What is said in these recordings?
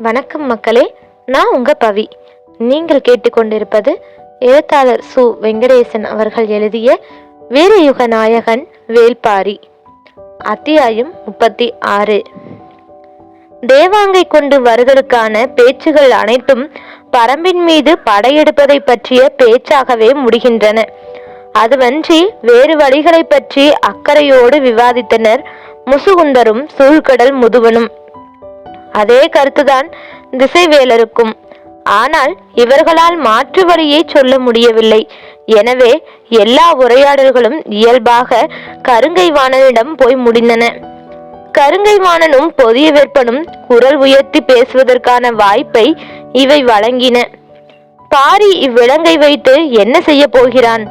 வணக்கம் மக்களே, நான் உங்க பவி. நீங்கள் கேட்டுக்கொண்டிருப்பது எழுத்தாளர் சு வெங்கடேசன் அவர்கள் எழுதிய வீரயுக நாயகன் வேள்பாரி. அத்தியாயம் 36. தேவாங்கை கொண்டு வருதலுக்கான பேச்சுகள் அனைத்தும் பரம்பின் மீது படையெடுப்பதை பற்றிய பேச்சாகவே முடிகின்றன. அதுவன்றி வேறு வழிகளை பற்றி அக்கறையோடு விவாதித்தனர் முசுகுந்தரும் சூழ்கடல் முதுவனும். அதே கருத்துதான் திசைவேலருக்கும். ஆனால் இவர்களால் மாற்று வழியை சொல்ல முடியவில்லை. எனவே எல்லா உரையாடல்களும் இயல்பாக கருங்கை வாணனிடம் போய் முடிந்தன. கருங்கை வாணனும் பொதிய வெப்பனும் குரல் உயர்த்தி பேசுவதற்கான வாய்ப்பை இவை வழங்கின. பாரி இவ்விலங்கை வைத்து என்ன செய்ய போகிறான்?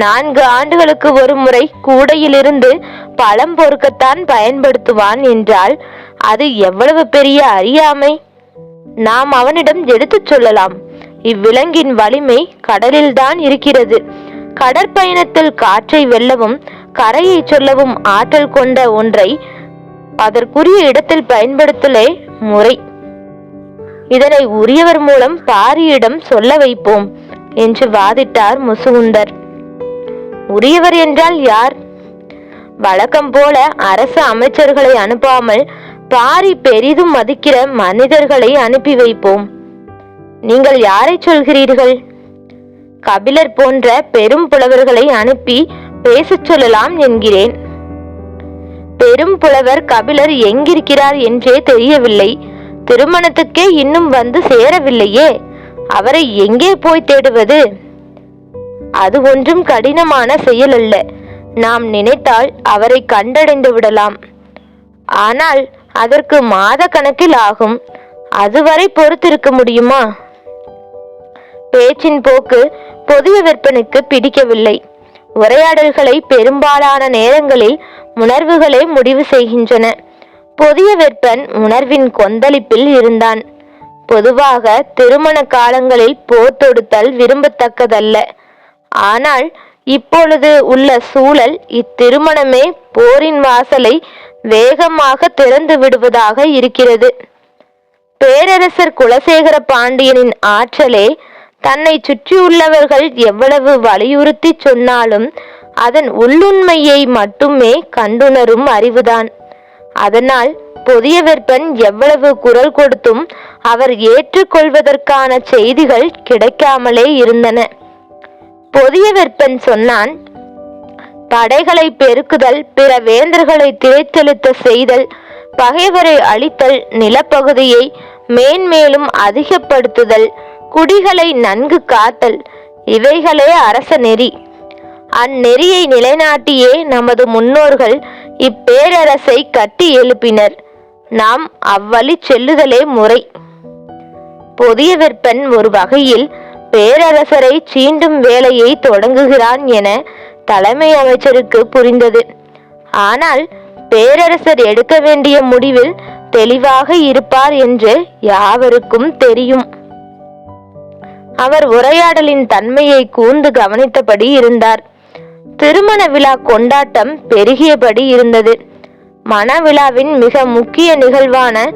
4 ஆண்டுகளுக்கு ஒரு முறை கூடையிலிருந்து பழம் பொறுக்கத்தான் பயன்படுத்துவான் என்றால் அது எவ்வளவு பெரிய அறியாமை! நாம் அவனிடம் எடுத்துச் சொல்லலாம். இவ்விலங்கின் வலிமை கடலில்தான் இருக்கிறது. கடற்பயணத்தில் காற்றை வெல்லவும் கரையை சொல்லவும் ஆற்றல் கொண்ட ஒன்றை அதற்குரிய இடத்தில் பயன்படுத்தலே முறை. இதனை உரியவர் மூலம் பாரியிடம் சொல்ல வைப்போம் என்று வாதிட்டார் முசுகுந்தர். உரியவர் என்றால் யார்? வழக்கம் போல அரசு அமைச்சர்களை அனுப்பாமல் பாரி பெரிதும் மதிக்கிற மனிதர்களை அனுப்பி வைப்போம். நீங்கள் யாரை சொல்கிறீர்கள்? கபிலர் போன்ற பெரும் புலவர்களை அனுப்பி பேசச் சொல்லலாம் என்கிறேன். பெரும் புலவர் கபிலர் எங்கிருக்கிறார் என்றே தெரியவில்லை. திருமணத்துக்கே இன்னும் வந்து சேரவில்லையே. அவரை எங்கே போய் தேடுவது? அது ஒன்றும் கடினமான செயல் அல்ல. நாம் நினைத்தால் அவரை கண்டடைந்து விடலாம். ஆனால் அதற்கு மாத கணக்கில் ஆகும். அதுவரை பொறுத்திருக்க முடியுமா? பேச்சின் போக்கு பொதிய வெப்பனுக்கு பிடிக்கவில்லை. உரையாடல்களை பெரும்பாலான நேரங்களில் உணர்வுகளே முடிவு செய்கின்றன. பொதிய வெப்பன் உணர்வின் கொந்தளிப்பில் இருந்தான். பொதுவாக திருமண காலங்களில் போர் தொடுத்தல் விரும்பத்தக்கதல்ல. ஆனால் இப்பொழுது உள்ள சூழல் இத்திருமணமே போரின் வாசலை வேகமாக திறந்து விடுவதாக இருக்கிறது. பேரரசர் குலசேகர பாண்டியனின் ஆற்றலே தன்னை சுற்றியுள்ளவர்கள் எவ்வளவு வலியுறுத்தி சொன்னாலும் அதன் உள்ளுண்மையை மட்டுமே கண்டுணரும் அறிவுதான். அதனால் பொதிய வெப்பன் எவ்வளவு குரல் கொடுத்தும் அவர் ஏற்றுக்கொள்வதற்கான செய்திகள் கிடைக்காமலே இருந்தன. பொதிய வெப்பன் சொன்னான், படைகளை பெருக்குதல், பிற வேந்தர்களை திரைத்தெழுத்த செய்தல், பகைவரை அழித்தல், நிலப்பகுதியை மேன்மேலும் அதிகப்படுத்துதல், குடிகளை நன்கு காத்தல், இவைகளே அரச நெறி. அந்நெறியை நிலைநாட்டியே நமது முன்னோர்கள் இப்பேரரசை கட்டி எழுப்பினர். நாம் அவ்வழி செல்லுதலே முறை. பொதிய வெப்பன் ஒரு வகையில் பேரரசரை சீண்டும் வேலையை தொடங்குகிறான் என தலைமை அமைச்சருக்கு புரிந்தது. ஆனால் பேரரசர் எடுக்க வேண்டிய முடிவில் தெளிவாக இருப்பார் என்று யாவருக்கும் தெரியும். அவர் உரையாடலின் தன்மையை கூர்ந்து கவனித்தபடி இருந்தார். திருமண விழா கொண்டாட்டம் பெருகியபடி இருந்தது. மணவிழாவின் மிக முக்கிய நிகழ்வான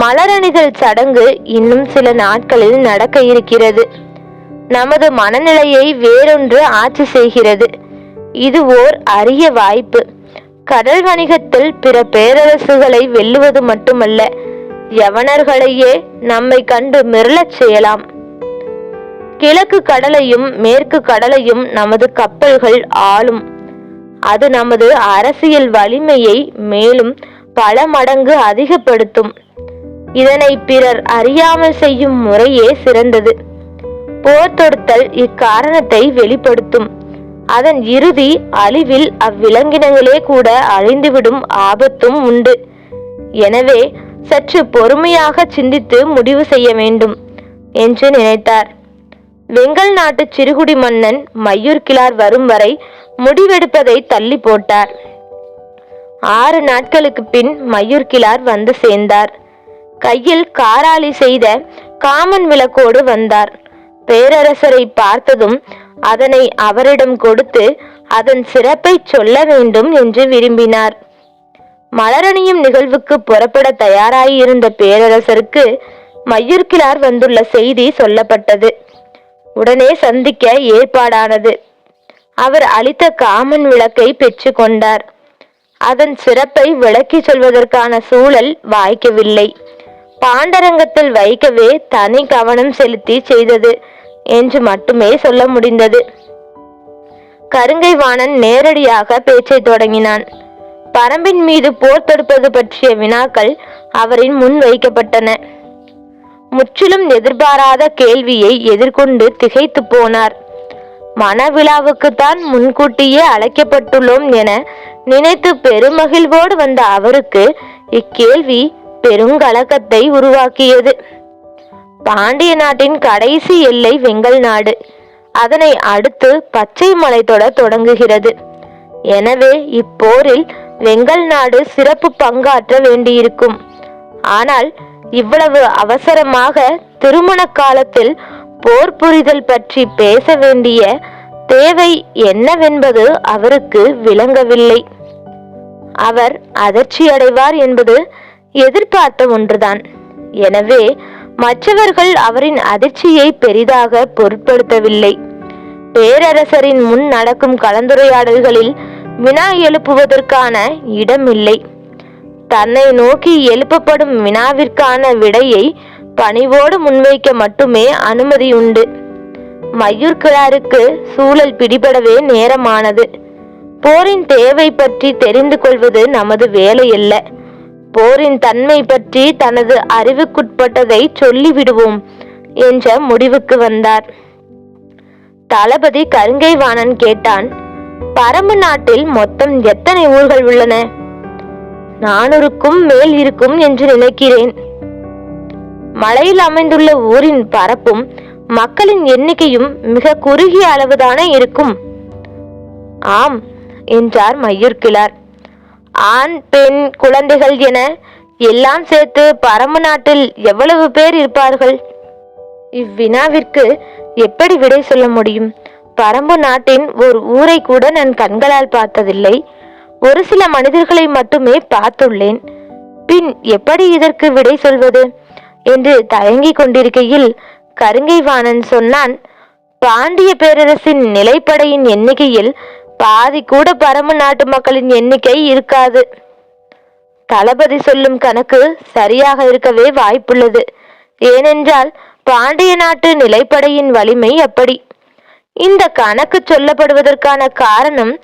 மலரணிதல் சடங்கு இன்னும் சில நாட்களில் நடக்க இருக்கிறது. நமது மனநிலையை வேறொன்று ஆட்சி செய்கிறது. இது ஓர் அரிய வாய்ப்பு. கடல் வணிகத்தில் பிற பேரரசுகளை வெல்லுவது மட்டுமல்ல, யவனர்களையே நம்மை கண்டு மிரளச் செய்யலாம். கிழக்கு கடலையும் மேற்கு கடலையும் நமது கப்பல்கள் ஆளும். அது நமது அரசியல் வலிமையை மேலும் பல மடங்கு அதிகப்படுத்தும். இதனை பிறர் அறியாமல் செய்யும் முறையே சிறந்தது. போர் தொடுத்தல் இக்காரணத்தை வெளிப்படுத்தும். அதன் இறுதி அழிவில் அவ்விலங்கினங்களே கூட அழிந்துவிடும் ஆபத்தும் உண்டு. எனவே சற்று பொறுமையாக சிந்தித்து முடிவு செய்ய வேண்டும் என்று நினைத்தார். வெங்கல் நாட்டு சிறுகுடி மன்னன் மையூர்கிழார் வரும் வரை முடிவெடுப்பதை தள்ளி போட்டார். 6 நாட்களுக்கு பின் மையூர்கிழார் வந்து சேர்ந்தார். கையில் காராளி செய்த காமன் விளக்கோடு வந்தார். பேரரசரை பார்த்ததும் அதனை அவரிடம் கொடுத்து அதன் சிறப்பை சொல்ல வேண்டும் என்று விரும்பினார். மலரணியும் நிகழ்வுக்கு புறப்பட தயாராயிருந்த பேரரசருக்கு மையூர்கிழார் வந்துள்ள செய்தி சொல்லப்பட்டது. உடனே சந்திக்க ஏற்பாடானது. அவர் அளித்த காமன் விளக்கை பெற்று கொண்டார். அதன் சிறப்பை விளக்கி சொல்வதற்கான சூழல் வாய்க்கவில்லை. பாண்டரங்கத்தில் வைக்கவே தனி கவனம் செலுத்தி செய்தது என்று மட்டுமே சொல்ல முடிந்தது. கருங்கைவாணன் நேரடியாக பேச்சை தொடங்கினான். பரம்பின் மீது போர் தொடுப்பது பற்றிய வினாக்கள் அவரின் முன் வைக்கப்பட்டன. முற்றிலும் எதிர்பாராத கேள்வியை எதிர்கொண்டு திகைத்து போனார். மனவிழாவுக்குத்தான் முன்கூட்டியே அழைக்கப்பட்டுள்ளோம் என நினைத்து பெருமகிழ்வோடு வந்த அவருக்கு இக்கேள்வி பெருங்கலக்கத்தை உருவாக்கியது. பாண்டிய நாட்டின் கடைசி எல்லை வெங்கல் நாடு. அதனை அடுத்து பச்சை மலை தொடங்குகிறது. எனவே இப்போரில் வெங்கல் நாடு சிறப்பு பங்காற்ற வேண்டியிருக்கும். ஆனால் இவ்வளவு அவசரமாக திருமண காலத்தில் போர் புரிதல் பற்றி பேச வேண்டிய தேவை என்னவென்பது அவருக்கு விளங்கவில்லை. அவர் அதிர்ச்சியடைவார் என்பது எதிர்பார்த்த ஒன்றுதான். எனவே மற்றவர்கள் அவரின் அதிர்ச்சியை பெரிதாக பொருட்படுத்தவில்லை. பேரரசரின் முன் நடக்கும் கலந்துரையாடல்களில் வினா எழுப்புவதற்கான இடமில்லை. தன்னை நோக்கி எழுப்பப்படும் வினாவிற்கான விடையை பணிவோடு முன்வைக்க மட்டுமே அனுமதி உண்டு. மையூர்கிழாருக்கு சூழல் பிடிபடவே நேரமானது. போரின் தேவை பற்றி தெரிந்து கொள்வது நமது வேலையல்ல. போரின் தன்மை பற்றி தனது அறிவுக்குட்பட்டதை சொல்லிவிடுவோம் என்ற முடிவுக்கு வந்தார். தளபதி கருங்கைவாணன் கேட்டான். பரம்பு நாட்டில் மொத்தம் எத்தனை ஊர்கள் உள்ளன? 400க்கும் மேல் இருக்கும் என்று நினைக்கிறேன். மலையில் அமைந்துள்ள ஊரின் பரப்பும் மக்களின் எண்ணிக்கையும் மிக குறுகிய அளவுதானே இருக்கும்? ஆம் என்றார் மையூர்கிழார். ஆண் பெண் குழந்தைகள் என எல்லாம் சேர்த்து பரம்பு நாட்டில் எவ்வளவு பேர் இருப்பார்கள்? இவ்வினாவிற்கு எப்படி விடை சொல்ல முடியும்? பரம்பு நாட்டின் ஒரு ஊரை கூட நான் கண்களால் பார்த்ததில்லை. ஒரு சில மனிதர்களை மட்டுமே பார்த்துள்ளேன். பின் எப்படி இதற்கு விடை சொல்வது என்று தயங்கிக் கொண்டிருக்கையில் கருங்கைவாணன் சொன்னான். பாண்டிய பேரரசின் நிலைப்படையின் எண்ணிக்கையில் பாதி கூட பரம்பு நாட்டு மக்களின் எண்ணிக்கை இருக்காது. தளபதி சொல்லும் கணக்கு சரியாக இருக்கவே வாய்ப்புள்ளது. ஏனென்றால் பாண்டிய நாட்டு நிலைப்படையின் வலிமை அப்படி. இந்த கணக்கு சொல்லப்படுவதற்கான காரணம்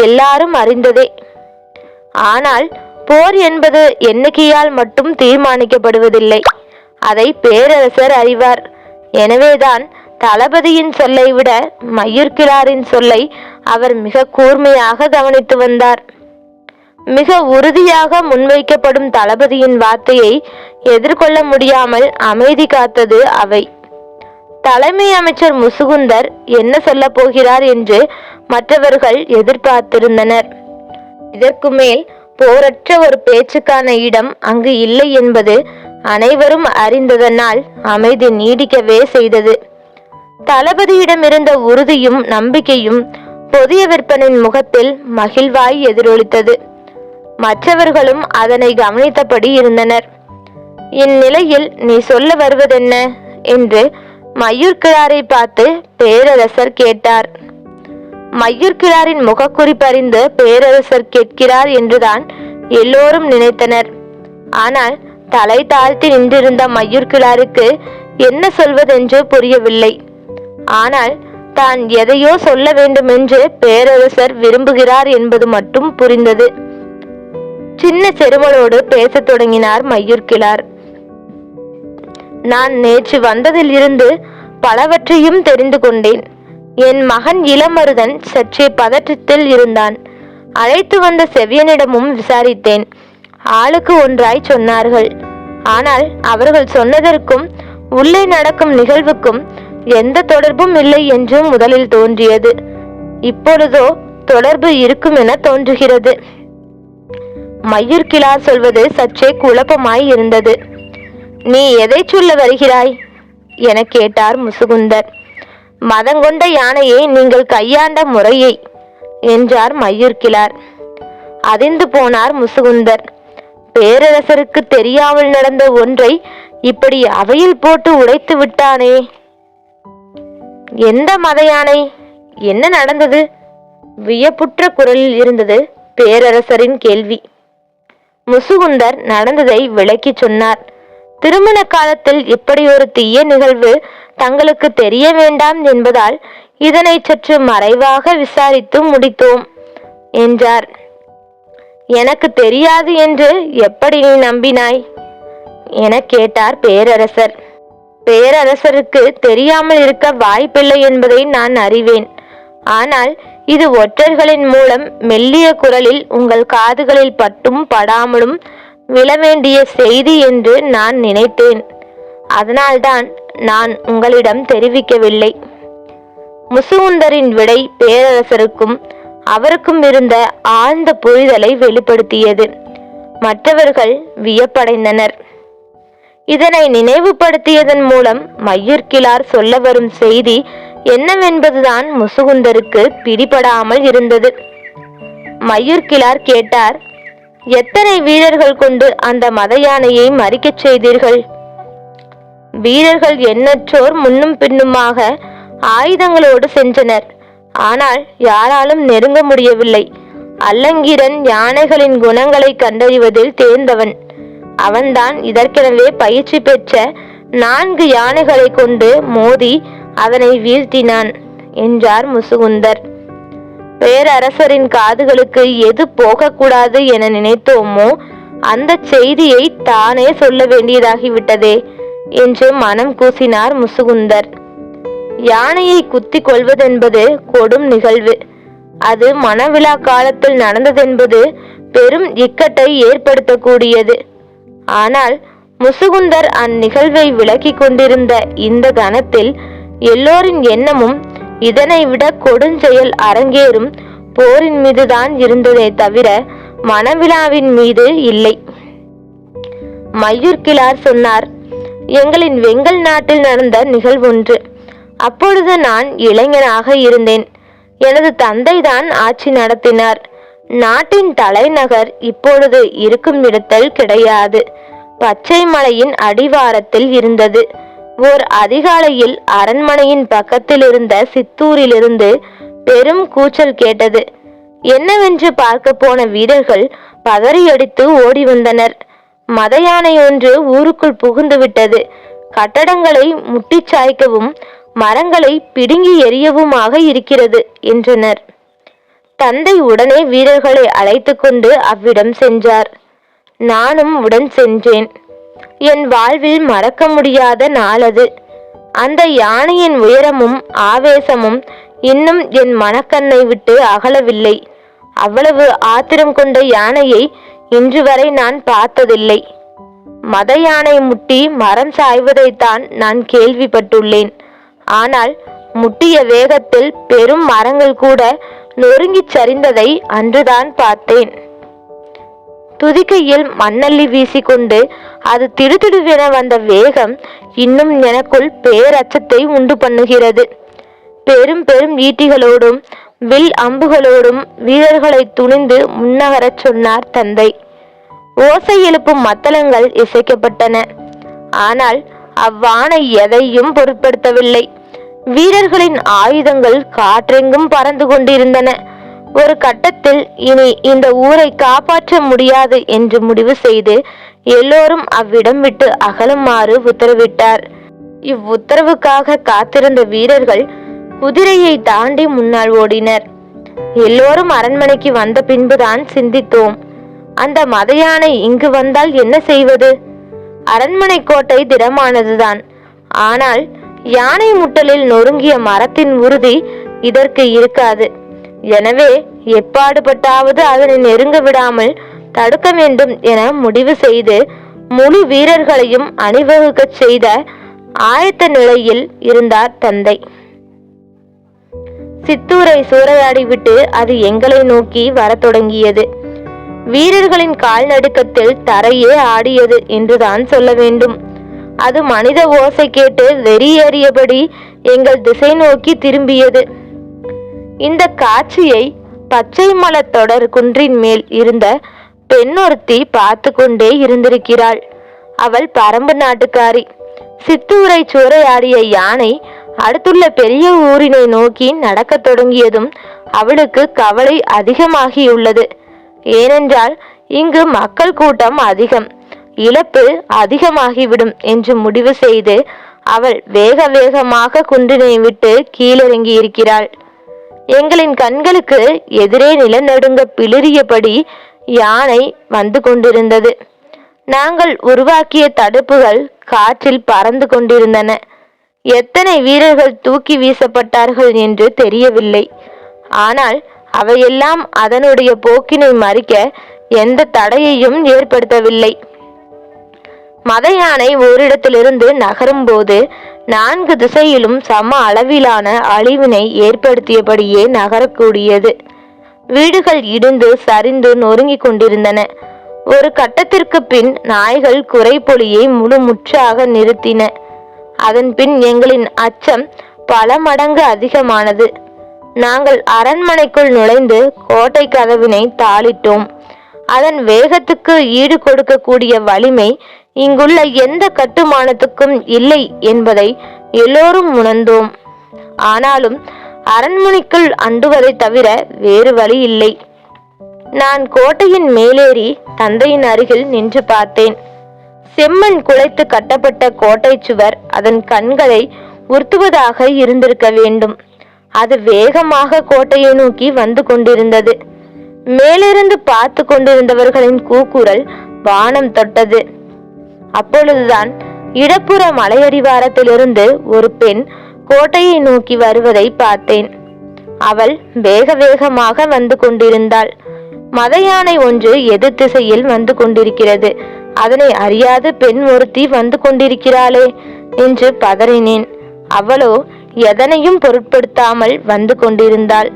எல்லாரும் அறிந்ததே. ஆனால் போர் என்பது எண்ணிக்கையால் மட்டும் தீர்மானிக்கப்படுவதில்லை. அதை பேரரசர் அறிவார். எனவேதான் தளபதியின் சொல்லை விட மையூர்கிழாரின் சொல்லை அவர் மிக கூர்மையாக கவனித்து வந்தார். மிக உறுதியாக முன்வைக்கப்படும் தளபதியின் வார்த்தையை எதிர்கொள்ள முடியாமல் அமைதி காத்தது அவை. தலைமை அமைச்சர் முசுகுந்தர் என்ன சொல்ல போகிறார் என்று மற்றவர்கள் எதிர்பார்த்திருந்தனர். இதற்கு மேல் போரற்ற ஒரு பேச்சுக்கான இடம் அங்கு இல்லை என்பது அனைவரும் அறிந்ததனால் அமைதி நீடிக்கவே செய்தது. தளபதியிடம் இருந்த உறுதியும் நம்பிக்கையும் புதிய விற்பனின் முகத்தில் மகிழ்வாய் எதிரொலித்தது. மற்றவர்களும் அதனை கவனித்தபடி இருந்தனர். இந்நிலையில் நீ சொல்ல வருவதென்ன என்று மையூர்கிழாரை பார்த்து பேரரசர் கேட்டார். மையூர்கிழாரின் முகக்குறிப்பறிந்து பேரரசர் கேட்கிறார் என்றுதான் எல்லோரும் நினைத்தனர். ஆனால் தலை தாழ்த்தி நின்றிருந்த மையூர்கிழாருக்கு என்ன சொல்வதென்று புரியவில்லை. ஆனால் தான் எதையோ சொல்ல வேண்டுமென்று பேரரசர் விரும்புகிறார் என்பது மட்டும் புரிந்தது. சின்ன செருமலோடு பேசத் தொடங்கினார் மையூர்கிழார். நான் நேற்று வந்ததில் இருந்து பலவற்றையும் தெரிந்து கொண்டேன். என் மகன் இளமருதன் சற்றே பதற்றத்தில் இருந்தான். அழைத்து வந்த செவியனிடமும் விசாரித்தேன். ஆளுக்கு ஒன்றாய் சொன்னார்கள். ஆனால் அவர்கள் சொன்னதற்கும் உள்ளே நடக்கும் நிகழ்வுக்கும் எந்த தொடர்பும் இல்லை என்று முதலில் தோன்றியது. இப்பொழுதோ தொடர்பு இருக்கும் என தோன்றுகிறது. மையூர்கிழார் சொல்வது சற்றே குழப்பமாய் இருந்தது. நீ எதை சொல்ல வருகிறாய் என கேட்டார் முசுகுந்தர். மதங்கொண்ட யானையை நீங்கள் கையாண்ட முறையை என்றார் மையூர்கிழார். அதிர்ந்து போனார் முசுகுந்தர். பேரரசருக்கு தெரியாமல் நடந்த ஒன்றை இப்படி அவையில் போட்டு உடைத்து விட்டானே. எந்த மத யானை? என்ன நடந்தது? வியப்புற்ற குரலில் இருந்தது பேரரசரின் கேள்வி. முசுகுந்தர் நடந்ததை விளக்கி சொன்னார். திருமண காலத்தில் இப்படி ஒரு தீய நிகழ்வு தங்களுக்கு தெரிய வேண்டாம் என்பதால் இதனை சற்று மறைவாக விசாரித்து முடித்தோம் என்றார். எனக்கு தெரியாது என்று எப்படி நீ நம்பினாய் என கேட்டார் பேரரசர். பேரரசருக்கு தெரியாமல் இருக்க வாய்ப்பில்லை என்பதை நான் அறிவேன். ஆனால் இது ஒற்றர்களின் மூலம் மெல்லிய குரலில் உங்கள் காதுகளில் பட்டும் படாமலும் விழவேண்டிய செய்தி என்று நான் நினைத்தேன். அதனால்தான் நான் உங்களிடம் தெரிவிக்கவில்லை. முசுகுந்தரின் விடை பேரரசருக்கும் அவருக்கும் இருந்த ஆழ்ந்த புரிதலை வெளிப்படுத்தியது. மற்றவர்கள் வியப்படைந்தனர். இதனை நினைவுபடுத்தியதன் மூலம் மையூர்கிழார் சொல்ல வரும் செய்தி என்னவென்பதுதான் முசுகுந்தருக்கு பிடிபடாமல் இருந்தது. மையூர்கிழார் கேட்டார், எத்தனை வீரர்கள் கொண்டு அந்த மத யானையை மறிக்கச் செய்தீர்கள்? வீரர்கள் எண்ணற்றோர் முன்னும் பின்னுமாக ஆயுதங்களோடு சென்றனர். ஆனால் யாராலும் நெருங்க முடியவில்லை. அல்லங்கீரன் யானைகளின் குணங்களை கண்டறிவதில் தேர்ந்தவன். அவன்தான் இதற்கெனவே பயிற்சி பெற்ற 4 யானைகளை கொண்டு மோதி அதனை வீழ்த்தினான் என்றார் முசுகுந்தர். பேரரசரின் காதுகளுக்கு எது போகக்கூடாது என நினைத்தோமோ அந்த செய்தியை தானே சொல்ல வேண்டியதாகிவிட்டதே என்று மனம் கூசினார் முசுகுந்தர். யானையை குத்தி கொள்வதென்பது கொடும் நிகழ்வு. அது மணவிழா காலத்தில் நடந்ததென்பது பெரும் இக்கட்டை ஏற்படுத்தக்கூடியது. ஆனால் முசுகுந்தர் அந்நிகழ்வை விளக்கி கொண்டிருந்த இந்த கணத்தில் எல்லோரின் எண்ணமும் இதனை விட கொடுஞ்செயல் அரங்கேறும் போரின் மீதுதான் இருந்ததே தவிர மணவிழாவின் மீது இல்லை. மையூர்கிழார் சொன்னார், எங்களின் வெங்கல் நாட்டில் நடந்த நிகழ்வொன்று. அப்பொழுது நான் இளைஞனாக இருந்தேன். எனது தந்தைதான் ஆட்சி நடத்தினார். நாட்டின் தலைநகர் இப்பொழுது இருக்கும் இடத்தில் கிடையாது. பச்சை மலையின் அடிவாரத்தில் இருந்தது. ஓர் அதிகாலையில் அரண்மனையின் பக்கத்தில் இருந்த சித்தூரிலிருந்து பெரும் கூச்சல் கேட்டது. என்னவென்று பார்க்க போன வீரர்கள் பதறியடித்து ஓடி வந்தனர். மத யானை ஒன்று ஊருக்குள் புகுந்து விட்டது. கட்டடங்களை முட்டி சாய்க்கவும் மரங்களை பிடுங்கி எறியவுமாக இருக்கிறது என்றனர். தந்தை உடனே வீரர்களை அழைத்து கொண்டு அவ்விடம் சென்றார். நானும் உடன் சென்றேன். என் வாழ்வில் மறக்க முடியாத நாள் அது. அந்த யானையின் உயரமும் ஆவேசமும் இன்னும் என் மனக்கண்ணை விட்டு அகலவில்லை. அவ்வளவு ஆத்திரம் கொண்ட யானையை இன்று வரை நான் பார்த்ததில்லை. மத யானை முட்டி மரம் சாய்வதைத்தான் நான் கேள்விப்பட்டுள்ளேன். ஆனால் முட்டிய வேகத்தில் பெரும் மரங்கள் கூட நொறுங்கிச் சரிந்ததை அன்றுதான் பார்த்தேன். துதிக்கையில் மண்ணள்ளி வீசிக்கொண்டு அது திடுதிடுவென வந்த வேகம் இன்னும் எனக்குள் பேரச்சத்தை உண்டு பண்ணுகிறது. பெரும் பெரும் ஈட்டிகளோடும் வில் அம்புகளோடும் வீரர்களை துணிந்து முன்னகரச் சொன்னார் தந்தை. ஓசை எழுப்பும் மத்தளங்கள் இசைக்கப்பட்டன. ஆனால் அவ்வாணை எதையும் பொருட்படுத்தவில்லை. வீரர்களின் ஆயுதங்கள் காற்றெங்கும் பறந்து கொண்டிருந்தன. ஒரு கட்டத்தில் இனி இந்த ஊரை காப்பாற்ற முடியாது என்று முடிவு செய்து எல்லோரும் அவ்விடம் விட்டு அகலுமாறு உத்தரவிட்டார். இவ்வுத்தரவுக்காக காத்திருந்த வீரர்கள் குதிரையை தாண்டி முன்னால் ஓடினர். எல்லோரும் அரண்மனைக்கு வந்த பின்புதான் சிந்தித்தோம், அந்த மத யானை இங்கு வந்தால் என்ன செய்வது? அரண்மனை கோட்டை திடமானதுதான். ஆனால் யானை முட்டலில் நொறுங்கிய மரத்தின் உறுதி இதற்கு இருக்காது. எனவே எப்பாடுபட்டாவது அதனை நெருங்க விடாமல் தடுக்க வேண்டும் என முடிவு செய்து முழு வீரர்களையும் அணிவகுக்க செய்த ஆயத்த நிலையில் இருந்தார் தந்தை. சித்தூரை சூறையாடிவிட்டு அது எங்களை நோக்கி வரத் தொடங்கியது. வீரர்களின் கால் நடுக்கத்தில் தரையே ஆடியது என்றுதான் சொல்ல வேண்டும். அது மனித ஓசை கேட்டு வெறியேறியபடி எங்கள் திசை நோக்கி திரும்பியது. இந்த காட்சியை பச்சை மலர் தொடர் குன்றின் மேல் இருந்த பெண்ணொருத்தி பார்த்து கொண்டே இருந்திருக்கிறாள். அவள் பரம்பு நாட்டுக்காரி. சித்தூரை சூறையாடிய யானை அடுத்துள்ள பெரிய ஊரினை நோக்கி நடக்கத் தொடங்கியதும் அவளுக்கு கவலை அதிகமாகியுள்ளது. ஏனென்றால் இங்கு மக்கள் கூட்டம் அதிகம், இழப்பு அதிகமாகிவிடும் என்று முடிவு செய்து அவள் வேக வேகமாக குன்றினை விட்டு கீழிறங்கி இருக்கிறாள். எங்களின் கண்களுக்கு எதிரே நிலநடுங்க பிளிரியபடி யானை வந்து கொண்டிருந்தது. நாங்கள் உருவாக்கிய தடுப்புகள் காற்றில் பறந்து கொண்டிருந்தன. எத்தனை வீரர்கள் தூக்கி வீசப்பட்டார்கள் என்று தெரியவில்லை. ஆனால் அவையெல்லாம் அதனுடைய போக்கினை மறிக்க எந்த தடையையும் ஏற்படுத்தவில்லை. மத யானை ஓரிடத்திலிருந்து நகரும் போது 4 திசையிலும் சம அளவிலான அழிவினை ஏற்படுத்தியபடியே நகரக்கூடியது. வீடுகள் இடிந்து சரிந்து நொறுங்கிக் கொண்டிருந்தன. ஒரு கட்டத்திற்கு பின் நாய்கள் குறைபொலியை முழுமுற்றாக நிறுத்தின. அதன் பின் எங்களின் அச்சம் பல மடங்கு அதிகமானது. நாங்கள் அரண்மனைக்குள் நுழைந்து கோட்டை கதவினை தாளிட்டோம். அதன் வேகத்துக்கு ஈடு கொடுக்கக்கூடிய வலிமை இங்குள்ள எந்த கட்டுமானத்துக்கும் இல்லை என்பதை எல்லோரும் உணர்ந்தோம். ஆனாலும் அரண்மனைக்குள் அண்டுவதை தவிர வேறு வழி இல்லை. நான் கோட்டையின் மேலேறி தந்தையின் அருகில் நின்று பார்த்தேன். செம்மண் குலைத்து கட்டப்பட்ட கோட்டை சுவர் அதன் கண்களை உறுத்துவதாக இருந்திருக்க வேண்டும். அது வேகமாக கோட்டையை நோக்கி வந்து கொண்டிருந்தது. மேலிருந்து பார்த்து கொண்டிருந்தவர்களின் கூக்குரல் வானம் தொட்டது. அப்பொழுதுதான் இடப்புற மலையடிவாரத்திலிருந்து ஒரு பெண் கோட்டையை நோக்கி வருவதை பார்த்தேன். அவள் வேக வேகமாக வந்து கொண்டிருந்தாள். மத யானை ஒன்று எதிர் திசையில் வந்து கொண்டிருக்கிறது. அதனை அறியாது பெண் ஒருத்தி வந்து கொண்டிருக்கிறாளே என்று பதறினேன். அவளோ எதனையும் பொருட்படுத்தாமல் வந்து கொண்டிருந்தாள்.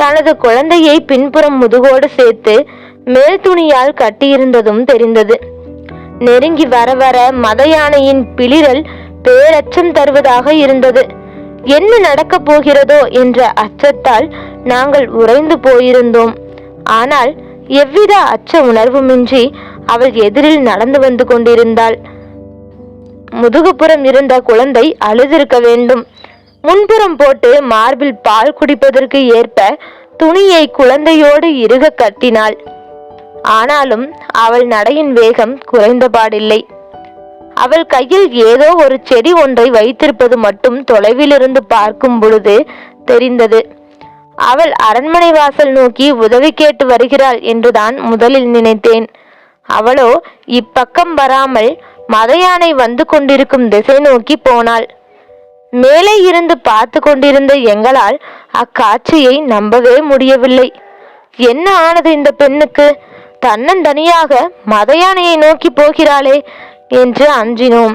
தனது குழந்தையை பின்புறம் முதுகோடு சேர்த்து மேல் துணியால் கட்டியிருந்ததும் தெரிந்தது. நெருங்கி வர வர மத யானையின் பிளிரல் பேரச்சம் தருவதாக இருந்தது. என்ன நடக்கப் போகிறதோ என்ற அச்சத்தால் நாங்கள் உறைந்து போயிருந்தோம். ஆனால் எவ்வித அச்ச உணர்வுமின்றி அவள் எதிரில் நடந்து வந்து கொண்டிருந்தாள். முதுகுப்புறம் இருந்த குழந்தை அழுதிருக்க வேண்டும். முன்புறம் போட்டு மார்பில் பால் குடிப்பதற்கு ஏற்ப துணியை குழந்தையோடு இறுக கட்டினாள். ஆனாலும் அவள் நடையின் வேகம் குறைந்தபாடில்லை. அவள் கையில் ஏதோ ஒரு செடி ஒன்றை வைத்திருப்பது மட்டும் தொலைவிலிருந்து பார்க்கும் பொழுது தெரிந்தது. அவள் அரண்மனை வாசல் நோக்கி உதவி கேட்டு வருகிறாள் என்றுதான் முதலில் நினைத்தேன். அவளோ இப்பக்கம் வராமல் மத யானை வந்து கொண்டிருக்கும் திசை நோக்கி போனாள். மேலே இருந்து பார்த்து கொண்டிருந்த எங்களால் அக்காட்சியை நம்பவே முடியவில்லை. என்ன ஆனது இந்த பெண்ணுக்கு? தன்னந்தனியாக மத யானையை நோக்கி போகிறாளே என்று அஞ்சினோம்.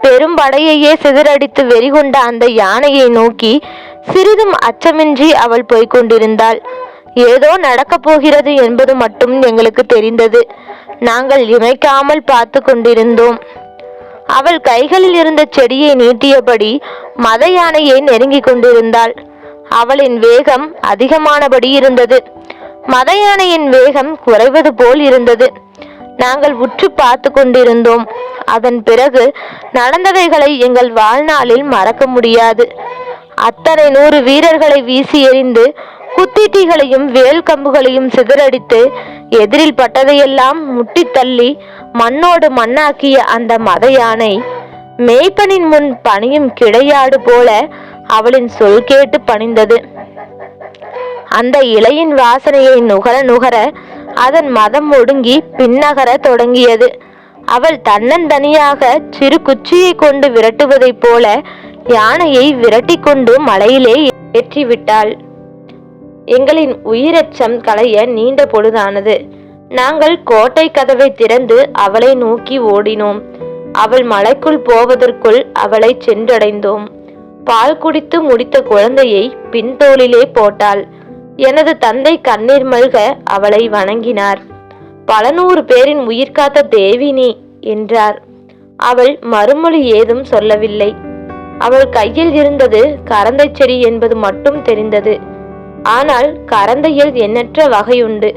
பெரும் படையையே சிதறடித்து வெறிகொண்ட அந்த யானையை நோக்கி சிறிதும் அச்சமின்றி அவள் போய்கொண்டிருந்தாள். ஏதோ நடக்கப் போகிறது என்பது மட்டும் எங்களுக்கு தெரிந்தது. நாங்கள் இமைக்காமல் பார்த்து கொண்டிருந்தோம். அவள் கைகளில் இருந்த செடியை நீட்டியபடி மத யானையை நெருங்கி கொண்டிருந்தாள். அவளின் வேகம் அதிகமானபடி இருந்தது. மத யானையின் வேகம் குறைவது போல் இருந்தது. நாங்கள் உற்று பார்த்து கொண்டிருந்தோம். அதன் பிறகு நடந்தவைகளை எங்கள் வாழ்நாளில் மறக்க முடியாது. அத்தனை 100 வீரர்களை வீசி எறிந்து குத்திட்டிகளையும் வேல் கம்புகளையும் சிதறடித்து எதிரில் பட்டதையெல்லாம் முட்டி தள்ளி மண்ணோடு மண்ணாக்கிய அந்த மத யானை மேய்ப்பனின் முன் பணியும் கிடையாடு போல அவளின் சொல் கேட்டு பணிந்தது. அந்த இலையின் வாசனையை நுகர நுகர அதன் மதம் ஒடுங்கி பின்னகர தொடங்கியது. அவள் தன்னந்தனியாக சிறு குச்சியை கொண்டு விரட்டுவதைப் போல யானையை விரட்டி கொண்டு மலையிலே ஏற்றிவிட்டாள். எங்களின் உயிரச்சம் களைய நீண்ட பொழுதானது. நாங்கள் கோட்டை கதவை திறந்து அவளை நோக்கி ஓடினோம். அவள் மலைக்குள் போவதற்குள் அவளை சென்றடைந்தோம். பால் குடித்து முடித்த குழந்தையை பின்தோளிலே போட்டாள். எனது தந்தை கண்ணீர் மல்க அவளை வணங்கினார். பல 100 பேரின் உயிர் காத்த தேவி நீ என்றார். அவள் மறுமொழி ஏதும் சொல்லவில்லை. அவள் கையில் இருந்தது கரந்தை செடி என்பது மட்டும் தெரிந்தது. ஆனால் கரந்தையில் எண்ணற்ற வகையுண்டு.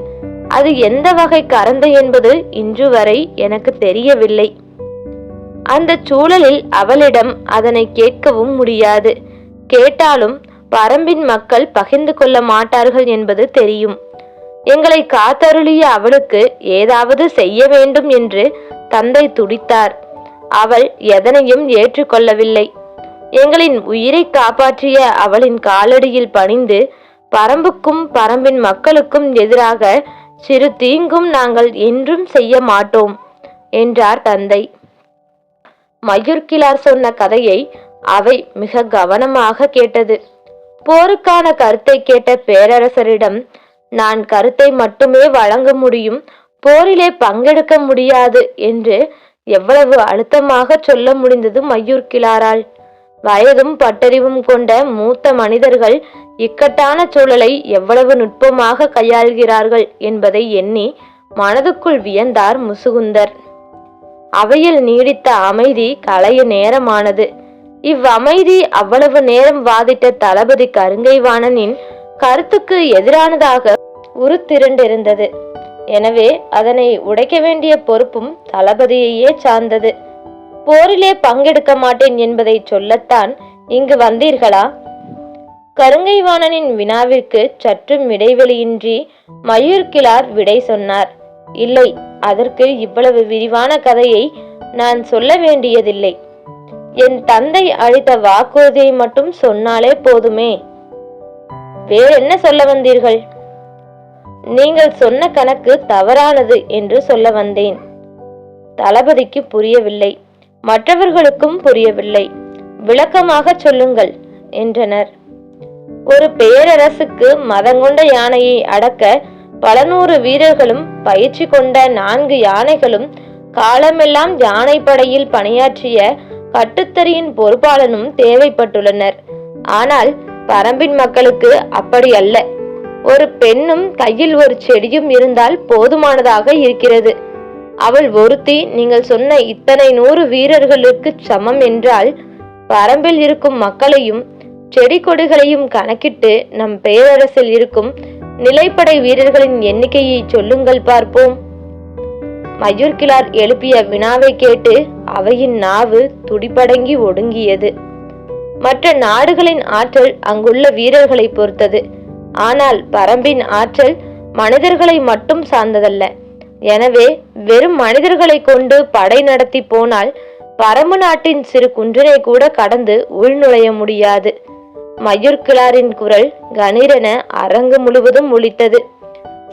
அது எந்த வகை கரந்தை என்பது இன்று வரை எனக்கு தெரியவில்லை. அந்த சூழலில் அவளிடம் அதனை கேட்கவும் முடியாது. கேட்டாலும் பரம்பின் மக்கள் பகிர்ந்து கொள்ள மாட்டார்கள் என்பது தெரியும். எங்களை காத்தருளிய அவளுக்கு ஏதாவது செய்ய வேண்டும் என்று தந்தை துடித்தார். அவள் எதனையும் ஏற்றுக்கொள்ளவில்லை. எங்களின் உயிரை காப்பாற்றிய அவளின் காலடியில் பணிந்து பரம்புக்கும் பரம்பின் மக்களுக்கும் எதிராக சிறு தீங்கும் நாங்கள் என்றும் செய்ய மாட்டோம் என்றார் தந்தை. மயூர்கிழார் சொன்ன கதையை அவை மிக கவனமாக கேட்டது. போருக்கான கருத்தை கேட்ட பேரரசரிடம், நான் கருத்தை மட்டுமே வழங்க முடியும், போரிலே பங்கெடுக்க முடியாது என்று எவ்வளவு அழுத்தமாக சொல்ல முடிந்தது மயூர்கிழாரால். வயதும் பட்டறிவும் கொண்ட மூத்த மனிதர்கள் இக்கட்டான சூழலை எவ்வளவு நுட்பமாக கையாள்கிறார்கள் என்பதை எண்ணி மனதுக்குள் வியந்தார் முசுகுந்தர். அவையில் நீடித்த அமைதி கலைய நேரமானது. இவ்வமைதி அவ்வளவு நேரம் வாதிட்ட தளபதி கருங்கைவாணனின் கருத்துக்கு எதிரானதாக உருத்திரண்டிருந்தது. எனவே அதனை உடைக்க வேண்டிய பொறுப்பும் தளபதியையே சார்ந்தது. போரிலே பங்கெடுக்க மாட்டேன் என்பதை சொல்லத்தான் இங்கு வந்தீர்களா? கருங்கைவாணனின் வினாவிற்கு சற்றும் இடைவெளியின்றி மயூர்கிழார் விடை சொன்னார். இல்லை, அதற்கு இவ்வளவு விரிவான கதையை நான் சொல்ல வேண்டியதில்லை. என் தந்தை அளித்த வாக்குறுதியை மட்டும் சொன்னாலே போதுமே. வேறென்ன சொல்ல வந்தீர்கள்? நீங்கள் சொன்ன கணக்கு தவறானது என்று சொல்ல வந்தேன். தளபதிக்கு புரியவில்லை, மற்றவர்களுக்கும் புரியவில்லை. விளக்கமாக சொல்லுங்கள் என்றனர். ஒரு பேரரசுக்கு மதங்கொண்ட யானையை அடக்க பல நூறு வீரர்களும் பயிற்சி கொண்ட 4 யானைகளும் காலமெல்லாம் யானை படையில் பணியாற்றிய கட்டுத்தறியின் பொறுப்பாளனும் தேவைப்பட்டுள்ளனர். ஆனால் பரம்பின் மக்களுக்கு அப்படி அல்ல. ஒரு பெண்ணும் கையில் ஒரு செடியும் இருந்தால் போதுமானதாக இருக்கிறது. அவள் ஒருத்தி நீங்கள் சொன்ன இத்தனை 100 வீரர்களுக்கு சமம் என்றால் பரம்பில் இருக்கும் மக்களையும் செடி கொடிகளையும் கணக்கிட்டு நம் பேரரசில் இருக்கும் நிலைப்படை வீரர்களின் எண்ணிக்கையை சொல்லுங்கள் பார்ப்போம். மயூர்கிழார் எழுப்பிய வினாவை கேட்டு அவையின் நாவு துடிப்படங்கி ஒடுங்கியது. மற்ற நாடுகளின் ஆற்றல் அங்குள்ள வீரர்களை பொறுத்தது. ஆனால் பரம்பின் ஆற்றல் மனிதர்களை மட்டும் சார்ந்ததல்ல. எனவே வெறும் மனிதர்களை கொண்டு படை நடத்தி போனால் பரம்பு நாட்டின் சிறு குன்றினை கூட கடந்து உள்நுழைய முடியாது. மயூர்கிழாரின் குரல் கணீரென அரங்கு முழுவதும் ஒலித்தது.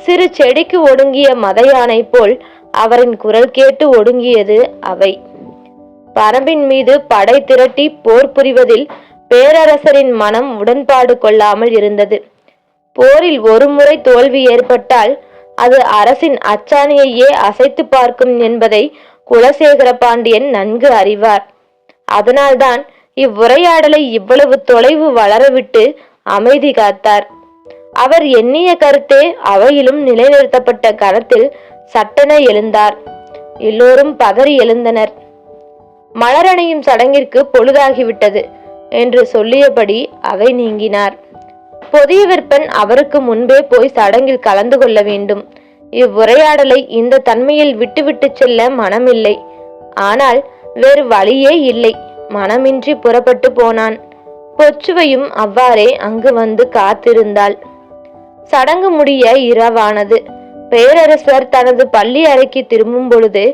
சிறு செடிக்கு ஒடுங்கிய மத யானை போல் அவரின் குரல் கேட்டு ஒடுங்கியது அவை. பரம்பின் மீது படை திரட்டி போர் புரிவதில் பேரரசரின் மனம் உடன்பாடு கொள்ளாமல் இருந்தது. போரில் ஒரு முறை தோல்வி ஏற்பட்டால் அது அரசின் அச்சாணியையே அசைத்து பார்க்கும் என்பதை குலசேகர பாண்டியன் நன்கு அறிவார். அதனால்தான் இவ்வுரையாடலை இவ்வளவு தொலைவு வளரவிட்டு அமைதி காத்தார். அவர் எண்ணிய கருத்தே அவையிலும் நிலைநிறுத்தப்பட்ட கணத்தில் சட்டென எழுந்தார். எல்லோரும் பதறி எழுந்தனர். மலரணையும் சடங்கிற்கு பொழுதாகிவிட்டது என்று சொல்லியபடி அவை நீங்கினார். பொதிய விற்பன் அவருக்கு முன்பே போய் சடங்கில் கலந்து கொள்ள வேண்டும். இவ்வுரையாடலை இந்த தன்மையில் விட்டுவிட்டு செல்ல மனமில்லை. ஆனால் வேறு வழியே இல்லை. மனமின்றி புறப்பட்டு போனான். பொச்சுவையும் அவ்வாறே அங்கு வந்து காத்திருந்தாள். சடங்கு முடிய இரவானது. பேரரசர் தனது பள்ளி அறைக்கு திரும்பும் பொழுது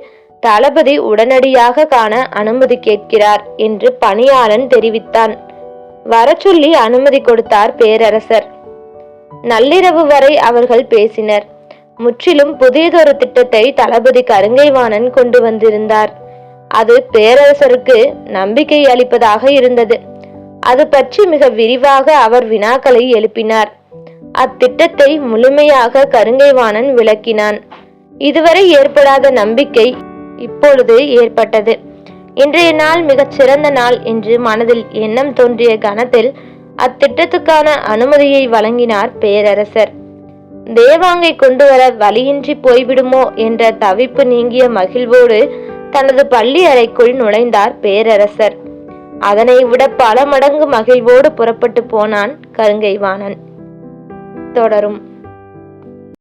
தளபதி உடனடியாக காண அனுமதி கேட்கிறார் என்று பணியாளன் தெரிவித்தான். வர சொல்லி அனுமதி கொடுத்தார் பேரரசர். நள்ளிரவு வரை அவர்கள் பேசினர். முற்றிலும் புதியதொரு திட்டத்தை தளபதி கருங்கைவாணன் கொண்டு வந்திருந்தார். அது பேரரசருக்கு நம்பிக்கை அளிப்பதாக இருந்தது. அது பற்றி மிக விரிவாக அவர் வினாக்களை எழுப்பினார். அத்திட்டத்தை முழுமையாக கருங்கைவாணன் விளக்கினான். இதுவரை ஏற்படாத நம்பிக்கை இப்பொழுது ஏற்பட்டது. இன்றைய நாள் மிகச் சிறந்த நாள் என்று மனதில் எண்ணம் தோன்றிய கணத்தில் அத்திட்டத்துக்கான அனுமதியை வழங்கினார் பேரரசர். தேவாங்கை கொண்டு வர வழியின்றி போய்விடுமோ என்ற தவிப்பு நீங்கிய மகிழ்வோடு தனது பள்ளி அறைக்குள் நுழைந்தார் பேரரசர். அதனை விட பல மடங்கு மகிழ்வோடு புறப்பட்டு போனான் கருங்கைவாணன். தொடரும்.